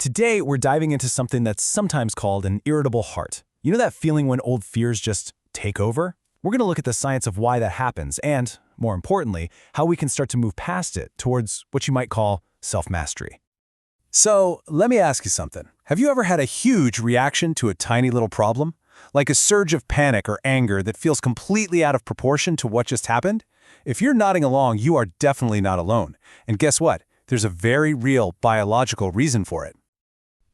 Today, we're diving into something that's sometimes called an irritable heart. You know that feeling when old fears just take over? We're going to look at the science of why that happens and, more importantly, how we can start to move past it towards what you might call self-mastery. So, let me ask you something. Have you ever had a huge reaction to a tiny little problem? Like a surge of panic or anger that feels completely out of proportion to what just happened? If you're nodding along, you are definitely not alone. And guess what? There's a very real biological reason for it.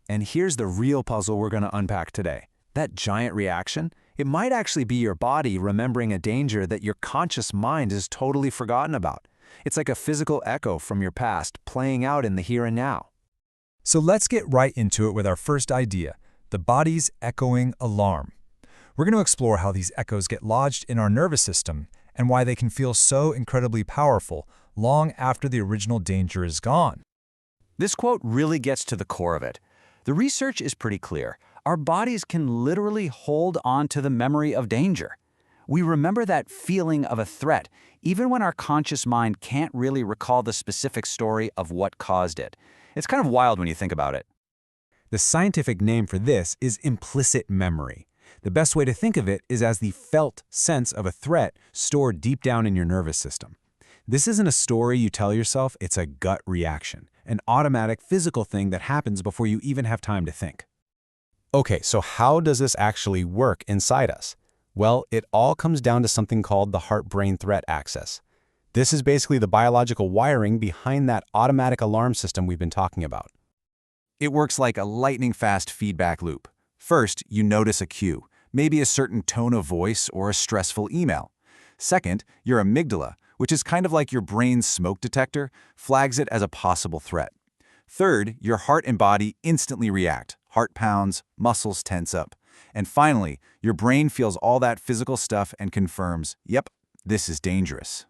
And here's the real puzzle we're going to unpack today. That giant reaction, it might actually be your body remembering a danger that your conscious mind has totally forgotten about. It's like a physical echo from your past playing out in the here and now. So let's get right into it with our first idea, the body's echoing alarm. We're going to explore how these echoes get lodged in our nervous system and why they can feel so incredibly powerful long after the original danger is gone. This quote really gets to the core of it. The research is pretty clear. Our bodies can literally hold on to the memory of danger. We remember that feeling of a threat, even when our conscious mind can't really recall the specific story of what caused it. It's kind of wild when you think about it. The scientific name for this is implicit memory. The best way to think of it is as the felt sense of a threat stored deep down in your nervous system. This isn't a story you tell yourself, it's a gut reaction, an automatic physical thing that happens before you even have time to think. Okay, so how does this actually work inside us? Well, it all comes down to something called the heart-brain threat axis. This is basically the biological wiring behind that automatic alarm system we've been talking about. It works like a lightning-fast feedback loop. First, you notice a cue, maybe a certain tone of voice or a stressful email. Second, your amygdala, which is kind of like your brain's smoke detector, flags it as a possible threat. Third, your heart and body instantly react. Heart pounds, muscles tense up. And finally, your brain feels all that physical stuff and confirms, yep, this is dangerous.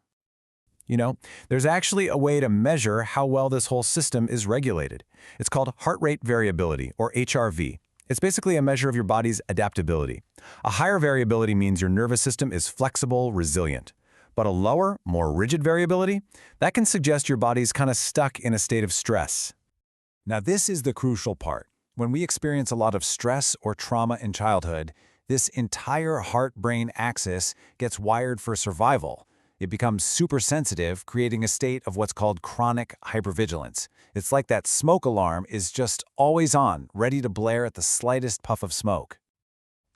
You know, there's actually a way to measure how well this whole system is regulated. It's called heart rate variability, or HRV. It's basically a measure of your body's adaptability. A higher variability means your nervous system is flexible, resilient. But a lower, more rigid variability, that can suggest your body's kind of stuck in a state of stress. Now this is the crucial part. When we experience a lot of stress or trauma in childhood, this entire heart-brain axis gets wired for survival. It becomes super sensitive, creating a state of what's called chronic hypervigilance. It's like that smoke alarm is just always on, ready to blare at the slightest puff of smoke.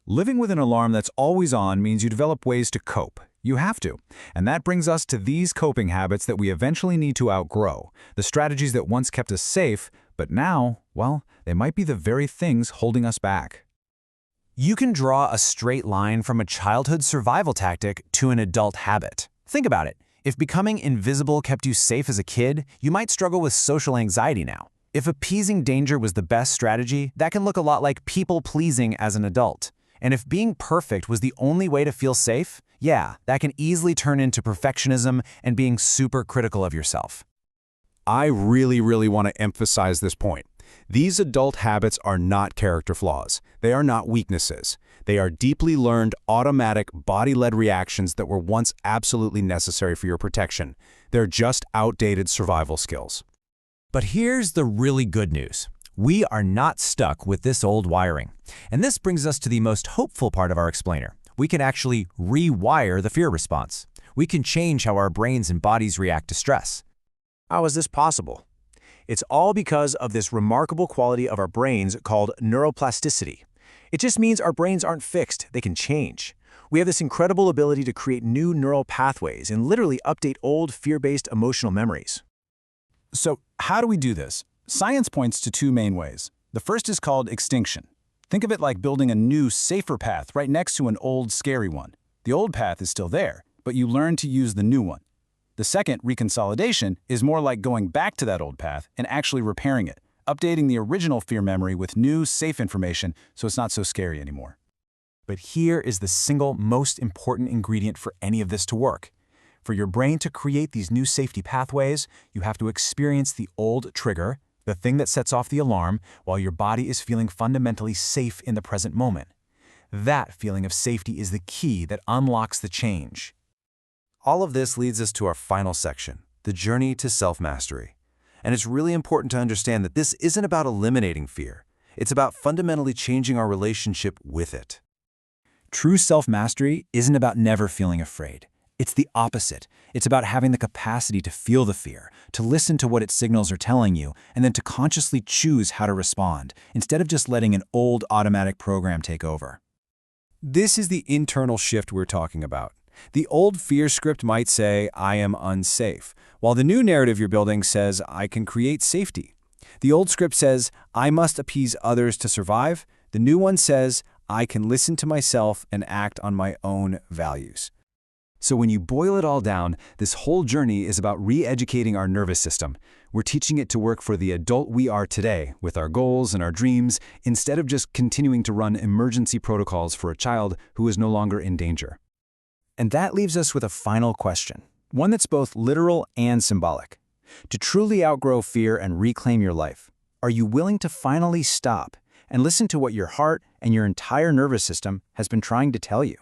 Living with an alarm that's always on means you develop ways to cope. You have to. And that brings us to these coping habits that we eventually need to outgrow. The strategies that once kept us safe, but now, well, they might be the very things holding us back. You can draw a straight line from a childhood survival tactic to an adult habit. Think about it. If becoming invisible kept you safe as a kid, you might struggle with social anxiety now. If appeasing danger was the best strategy, that can look a lot like people-pleasing as an adult. And if being perfect was the only way to feel safe, yeah, that can easily turn into perfectionism and being super critical of yourself. I really want to emphasize this point. These adult habits are not character flaws. They are not weaknesses. They are deeply learned, automatic, body-led reactions that were once absolutely necessary for your protection. They're just outdated survival skills. But here's the really good news. We are not stuck with this old wiring. And this brings us to the most hopeful part of our explainer. We can actually rewire the fear response. We can change how our brains and bodies react to stress. How is this possible? It's all because of this remarkable quality of our brains called neuroplasticity. It just means our brains aren't fixed, they can change. We have this incredible ability to create new neural pathways and literally update old fear-based emotional memories. So how do we do this? Science points to two main ways. The first is called extinction. Think of it like building a new, safer path right next to an old, scary one. The old path is still there, but you learn to use the new one. The second, reconsolidation, is more like going back to that old path and actually repairing it, updating the original fear memory with new, safe information so it's not so scary anymore. But here is the single most important ingredient for any of this to work. For your brain to create these new safety pathways, you have to experience the old trigger, the thing that sets off the alarm, while your body is feeling fundamentally safe in the present moment. That feeling of safety is the key that unlocks the change. All of this leads us to our final section, the journey to self-mastery. And it's really important to understand that this isn't about eliminating fear. It's about fundamentally changing our relationship with it. True self-mastery isn't about never feeling afraid. It's the opposite. It's about having the capacity to feel the fear, to listen to what its signals are telling you, and then to consciously choose how to respond, instead of just letting an old automatic program take over. This is the internal shift we're talking about. The old fear script might say, I am unsafe, while the new narrative you're building says, I can create safety. The old script says, I must appease others to survive. The new one says, I can listen to myself and act on my own values. So when you boil it all down, this whole journey is about re-educating our nervous system. We're teaching it to work for the adult we are today, with our goals and our dreams, instead of just continuing to run emergency protocols for a child who is no longer in danger. And that leaves us with a final question, one that's both literal and symbolic. To truly outgrow fear and reclaim your life, are you willing to finally stop and listen to what your heart and your entire nervous system has been trying to tell you?